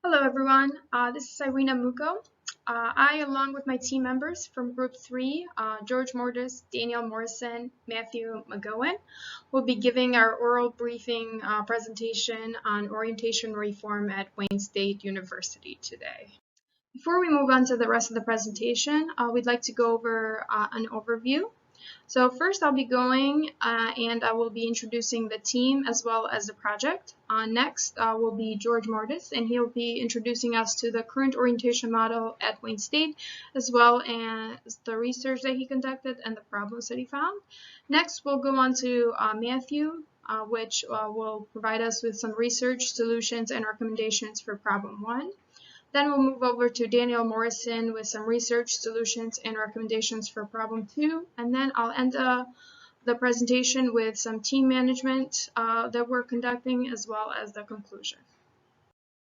Hello everyone, this is Irena Muco. I, along with my team members from Group 3, George Mourtos, Daniel Morrison, Matthew McGowan, will be giving our oral briefing presentation on orientation reform at Wayne State University today. Before we move on to the rest of the presentation, we'd like to go over an overview. So first I'll be going and I will be introducing the team as well as the project. Next will be George Mourtos, and he'll be introducing us to the current orientation model at Wayne State, as well as the research that he conducted and the problems that he found. Next we'll go on to Matthew, which will provide us with some research, solutions, and recommendations for problem 1. Then we'll move over to Daniel Morrison with some research, solutions, and recommendations for problem 2. And then I'll end the presentation with some team management that we're conducting, as well as the conclusion.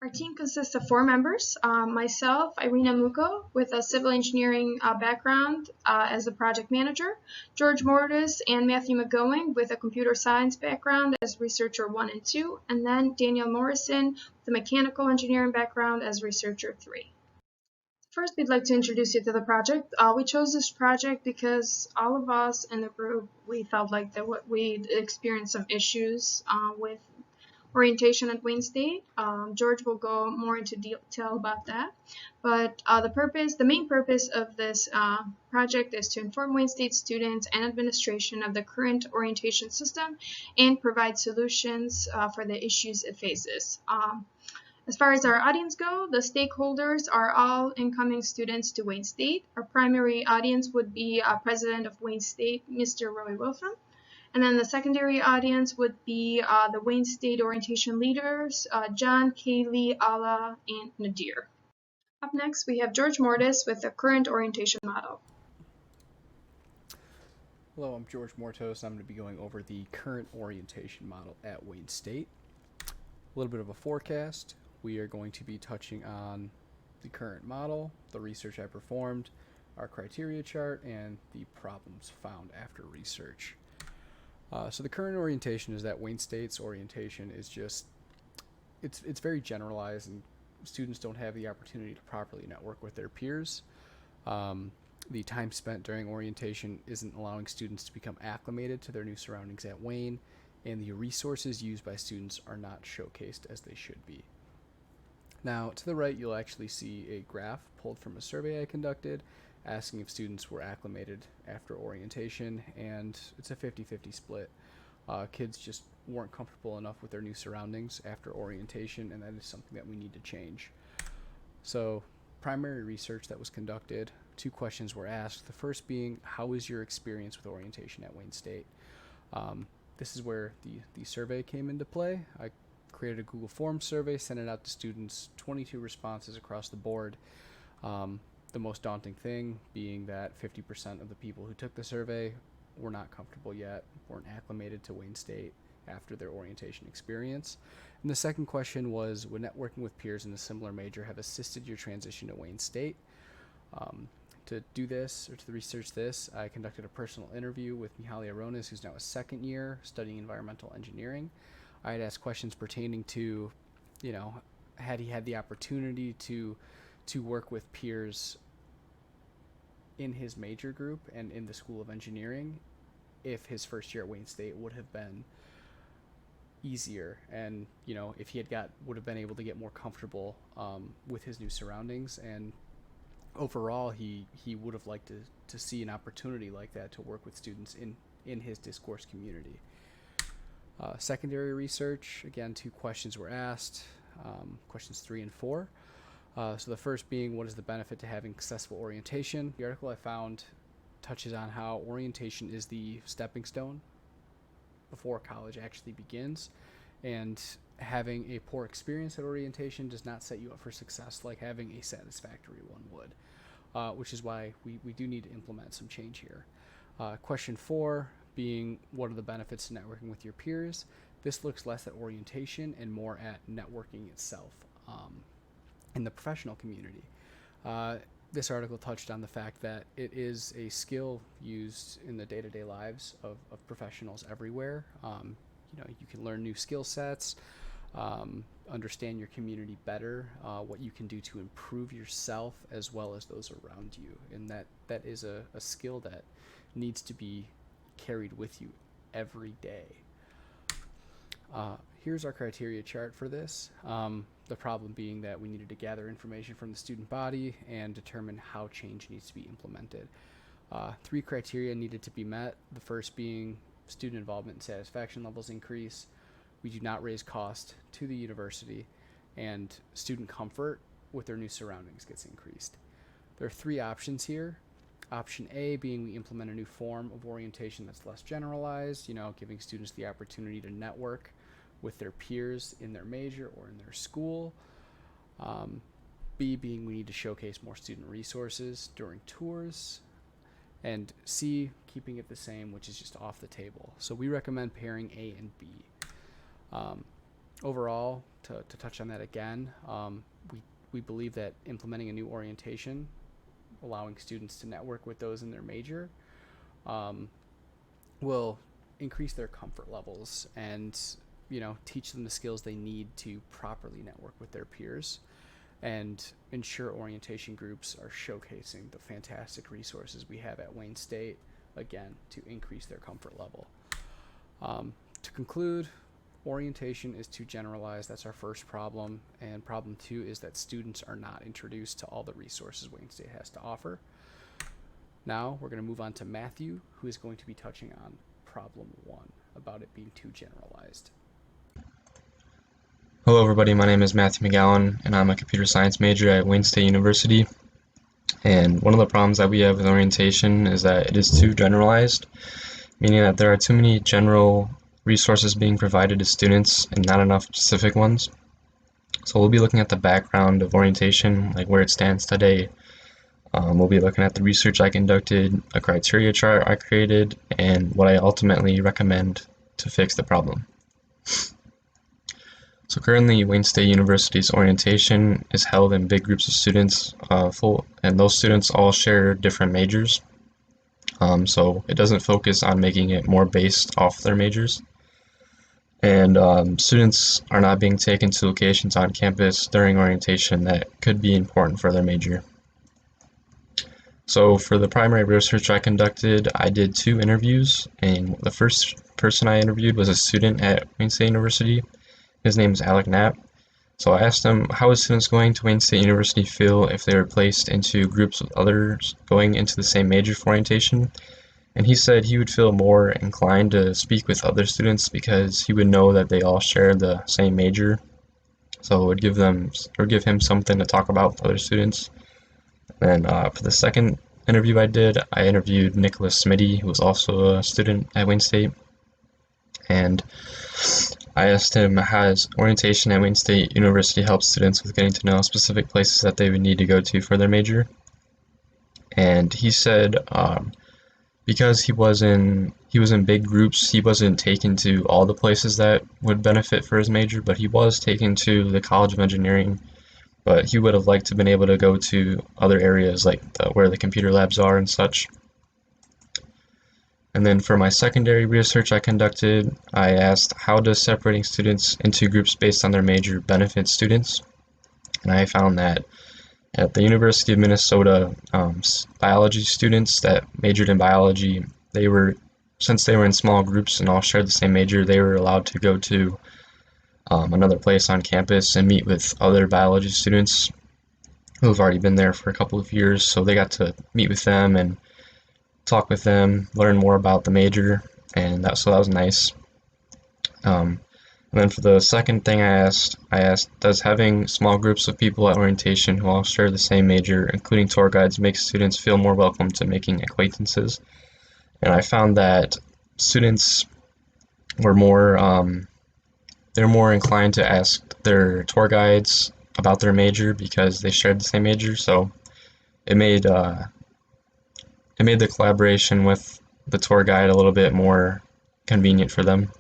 Our team consists of 4 members, myself, Irena Muco, with a civil engineering background as a project manager, George Mourtos and Matthew McGowan with a computer science background as researcher 1 and 2, and then Daniel Morrison with a mechanical engineering background as researcher 3. First, we'd like to introduce you to the project. We chose this project because all of us in the group, we felt like that we'd experienced some issues with orientation at Wayne State. George will go more into detail about that. But the main purpose of this project is to inform Wayne State students and administration of the current orientation system and provide solutions for the issues it faces. As far as our audience go, the stakeholders are all incoming students to Wayne State. Our primary audience would be President of Wayne State, Mr. Roy Wilson. And then the secondary audience would be the Wayne State orientation leaders, John, Kaylee, Ala, and Nadir. Up next, we have George Mourtos with the current orientation model. Hello, I'm George Mourtos. I'm going to be going over the current orientation model at Wayne State. A little bit of a forecast. We are going to be touching on the current model, the research I performed, our criteria chart, and the problems found after research. So the current orientation is that Wayne State's orientation is just, it's very generalized, and students don't have the opportunity to properly network with their peers. The time spent during orientation isn't allowing students to become acclimated to their new surroundings at Wayne, and the resources used by students are not showcased as they should be. Now, to the right, you'll actually see a graph pulled from a survey I conducted, asking if students were acclimated after orientation, and it's a 50-50 split. Kids just weren't comfortable enough with their new surroundings after orientation, and that is something that we need to change. So, primary research that was conducted, 2 questions were asked. The first being, how was your experience with orientation at Wayne State? This is where the survey came into play. I created a Google Forms survey, sent it out to students, 22 responses across the board. The most daunting thing being that 50% of the people who took the survey were not comfortable yet, weren't acclimated to Wayne State after their orientation experience. And the second question was, would networking with peers in a similar major have assisted your transition to Wayne State? To do this, or to research this, I conducted a personal interview with Mihaly Aronis, who's now a second year studying environmental engineering. I had asked questions pertaining to, had he had the opportunity to work with peers in his major group and in the School of Engineering, if his first year at Wayne State would have been easier, and if he would have been able to get more comfortable with his new surroundings, and overall he would have liked to see an opportunity like that to work with students in his discourse community. Secondary research, again, 2 questions were asked, questions 3 and 4. So the first being, what is the benefit to having successful orientation? The article I found touches on how orientation is the stepping stone before college actually begins, and having a poor experience at orientation does not set you up for success like having a satisfactory one would, which is why we do need to implement some change here. Question 4 being, what are the benefits to networking with your peers? This looks less at orientation and more at networking itself in the professional community. This article touched on the fact that it is a skill used in the day-to-day lives of professionals everywhere. You can learn new skill sets. understand your community better, what you can do to improve yourself as well as those around you. And that is a skill that needs to be carried with you every day. Here's our criteria chart for this. The problem being that we needed to gather information from the student body and determine how change needs to be implemented. 3 criteria needed to be met. The first being student involvement and satisfaction levels increase. We do not raise cost to the university, and student comfort with their new surroundings gets increased. There are 3 options here. Option A being we implement a new form of orientation that's less generalized, giving students the opportunity to network with their peers in their major or in their school. B being we need to showcase more student resources during tours. And C, keeping it the same, which is just off the table. So we recommend pairing A and B. Overall, to touch on that again, we believe that implementing a new orientation, allowing students to network with those in their major, will increase their comfort levels and teach them the skills they need to properly network with their peers, and ensure orientation groups are showcasing the fantastic resources we have at Wayne State, again, to increase their comfort level. To conclude, orientation is too generalized. That's our first problem. And problem 2 is that students are not introduced to all the resources Wayne State has to offer. Now we're going to move on to Matthew, who is going to be touching on problem 1 about it being too generalized. Hello everybody, my name is Matthew McGowan and I'm a computer science major at Wayne State University. And one of the problems that we have with orientation is that it is too generalized, meaning that there are too many general resources being provided to students and not enough specific ones. So we'll be looking at the background of orientation, like where it stands today. We'll be looking at the research I conducted, a criteria chart I created, and what I ultimately recommend to fix the problem. So currently, Wayne State University's orientation is held in big groups of students, and those students all share different majors. So it doesn't focus on making it more based off their majors. And students are not being taken to locations on campus during orientation that could be important for their major. So for the primary research I conducted, I did 2 interviews, and the first person I interviewed was a student at Wayne State University. His name is Alec Knapp. So I asked him, how would students going to Wayne State University feel if they were placed into groups with others going into the same major for orientation? And he said he would feel more inclined to speak with other students because he would know that they all share the same major. So it would give him something to talk about with other students. And for the second interview I did, I interviewed Nicholas Smitty, who was also a student at Wayne State. And I asked him, has orientation at Wayne State University helped students with getting to know specific places that they would need to go to for their major? And he said because he was in big groups, he wasn't taken to all the places that would benefit for his major, but he was taken to the College of Engineering. But he would have liked to have been able to go to other areas like where the computer labs are and such. And then for my secondary research I conducted, I asked, how does separating students into groups based on their major benefit students? And I found that at the University of Minnesota, biology students that majored in biology, since they were in small groups and all shared the same major, they were allowed to go to another place on campus and meet with other biology students who have already been there for a couple of years. So they got to meet with them and talk with them, learn more about the major, and that was nice. And then for the second thing I asked, does having small groups of people at orientation who all share the same major, including tour guides, make students feel more welcome to making acquaintances? And I found that students were they're more inclined to ask their tour guides about their major because they shared the same major. So it made the collaboration with the tour guide a little bit more convenient for them.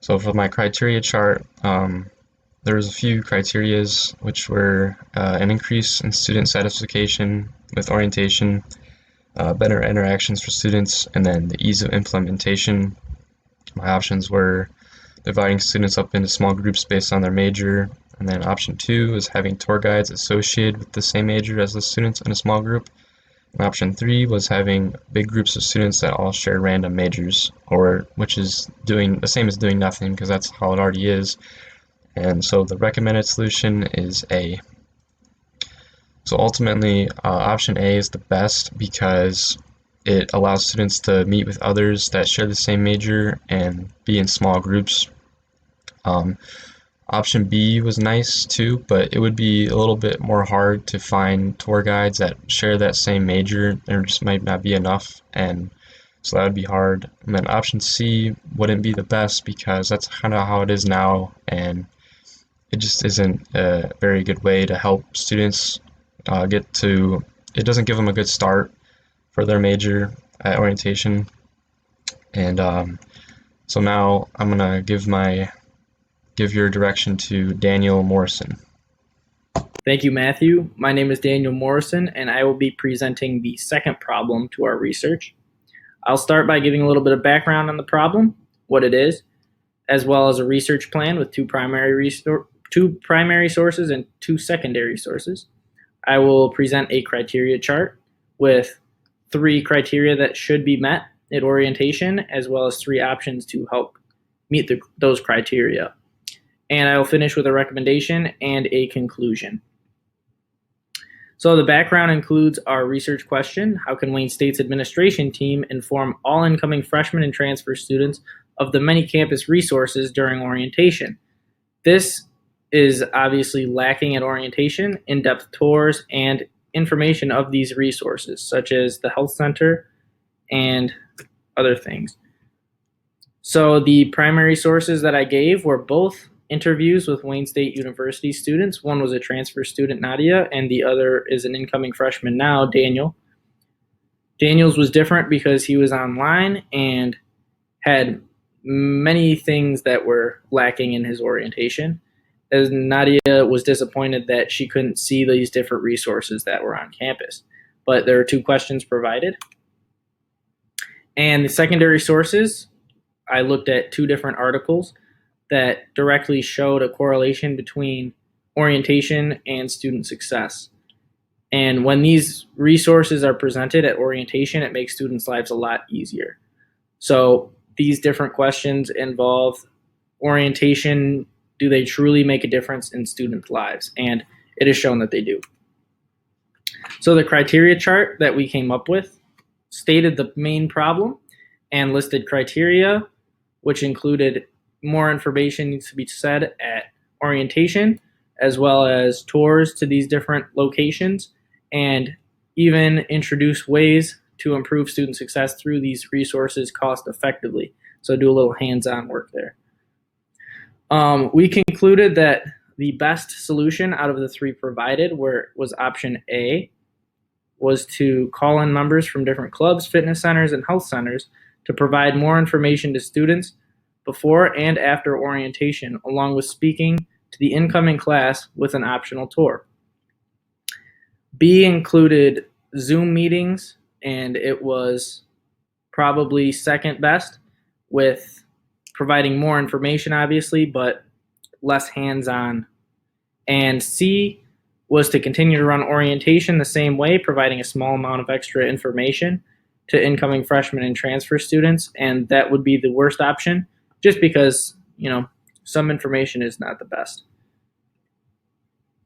So for my criteria chart, there was a few criterias, which were an increase in student satisfaction with orientation, better interactions for students, and then the ease of implementation. My options were dividing students up into small groups based on their major. And then option 2 is having tour guides associated with the same major as the students in a small group. And option 3 was having big groups of students that all share random majors, which is doing the same as doing nothing, because that's how it already is. And so the recommended solution is A. So ultimately, option A is the best because it allows students to meet with others that share the same major and be in small groups. Option B was nice too, but it would be a little bit more hard to find tour guides that share that same major. There just might not be enough, and so that would be hard. And then option C wouldn't be the best because that's kind of how it is now, and it just isn't a very good way to help students it doesn't give them a good start for their major at orientation. And so now I'm gonna give your direction to Daniel Morrison. Thank you, Matthew. My name is Daniel Morrison, and I will be presenting the second problem to our research. I'll start by giving a little bit of background on the problem, what it is, as well as a research plan with two primary sources and two secondary sources. I will present a criteria chart with 3 criteria that should be met at orientation, as well as 3 options to help meet those criteria. And I will finish with a recommendation and a conclusion. So the background includes our research question: how can Wayne State's administration team inform all incoming freshmen and transfer students of the many campus resources during orientation? This is obviously lacking at orientation: in-depth tours and information of these resources, such as the health center and other things. So the primary sources that I gave were both interviews with Wayne State University students. One was a transfer student, Nadia, and the other is an incoming freshman now, Daniel. Daniel's was different because he was online and had many things that were lacking in his orientation, as Nadia was disappointed that she couldn't see these different resources that were on campus. But there are 2 questions provided. And the secondary sources, I looked at 2 different articles that directly showed a correlation between orientation and student success. And when these resources are presented at orientation, it makes students' lives a lot easier. So these different questions involve orientation. Do they truly make a difference in students' lives? And it is shown that they do. So the criteria chart that we came up with stated the main problem and listed criteria, which included more information needs to be said at orientation, as well as tours to these different locations, and even introduce ways to improve student success through these resources cost effectively. So do a little hands-on work there. We concluded that the best solution out of the 3 provided was option A, was to call in members from different clubs, fitness centers, and health centers to provide more information to students before and after orientation, along with speaking to the incoming class with an optional tour. B included Zoom meetings, and it was probably second best, with providing more information, obviously, but less hands-on. And C was to continue to run orientation the same way, providing a small amount of extra information to incoming freshmen and transfer students, and that would be the worst option, just because, some information is not the best.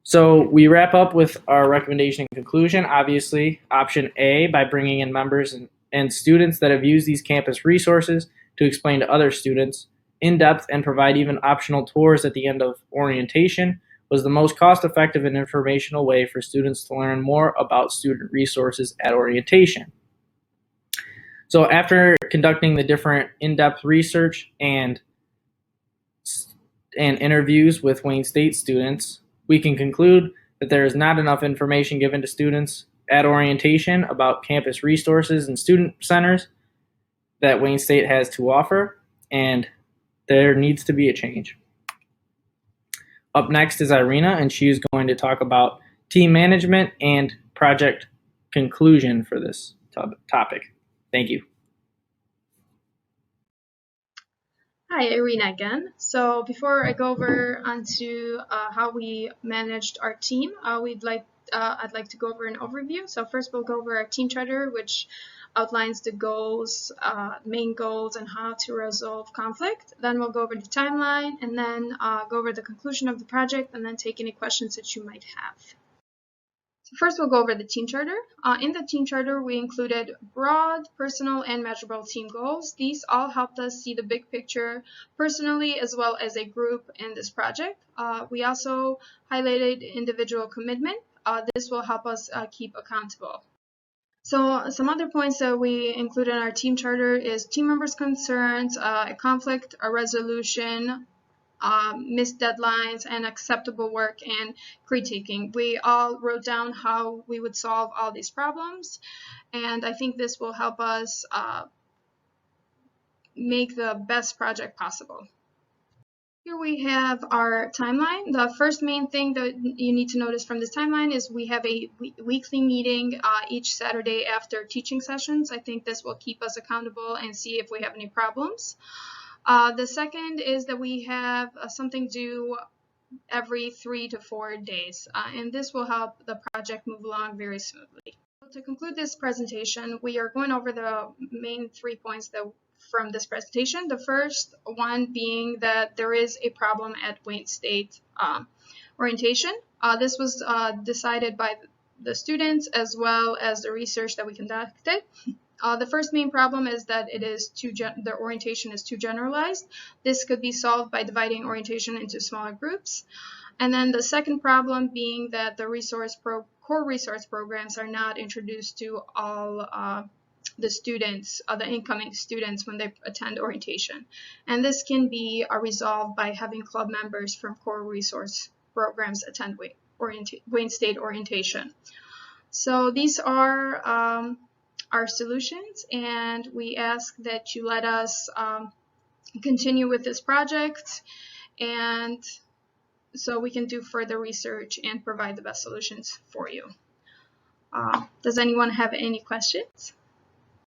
So we wrap up with our recommendation and conclusion. Obviously, option A, by bringing in members and students that have used these campus resources to explain to other students in depth and provide even optional tours at the end of orientation, was the most cost-effective and informational way for students to learn more about student resources at orientation. So after conducting the different in-depth research and interviews with Wayne State students, we can conclude that there is not enough information given to students at orientation about campus resources and student centers that Wayne State has to offer, and there needs to be a change. Up next is Irena, and she is going to talk about team management and project conclusion for this topic. Thank you. Hi, Irena again. So before I go over onto how we managed our team, I'd like to go over an overview. So first we'll go over our team charter, which outlines the goals, main goals, and how to resolve conflict. Then we'll go over the timeline, and then go over the conclusion of the project, and then take any questions that you might have. So first we'll go over the team charter. In the team charter, we included broad, personal, and measurable team goals. These all helped us see the big picture personally as well as a group in this project. We also highlighted individual commitment. This will help us keep accountable. So some other points that we included in our team charter is team members' concerns, a conflict, a resolution, missed deadlines, and acceptable work and critiquing. We all wrote down how we would solve all these problems, and I think this will help us make the best project possible. Here we have our timeline. The first main thing that you need to notice from this timeline is we have a weekly meeting each Saturday after teaching sessions. I think this will keep us accountable and see if we have any problems. The second is that we have something due every 3 to 4 days, and this will help the project move along very smoothly. To conclude this presentation, we are going over the main 3 points from this presentation. The first one being that there is a problem at Wayne State orientation. This was decided by the students as well as the research that we conducted. The first main problem is that the orientation is too generalized. This could be solved by dividing orientation into smaller groups. And then the second problem being that the core resource programs are not introduced to all the students, the incoming students when they attend orientation. And this can be resolved by having club members from core resource programs attend Wayne State orientation. So these are our solutions, and we ask that you let us continue with this project, and so we can do further research and provide the best solutions for you. Does anyone have any questions?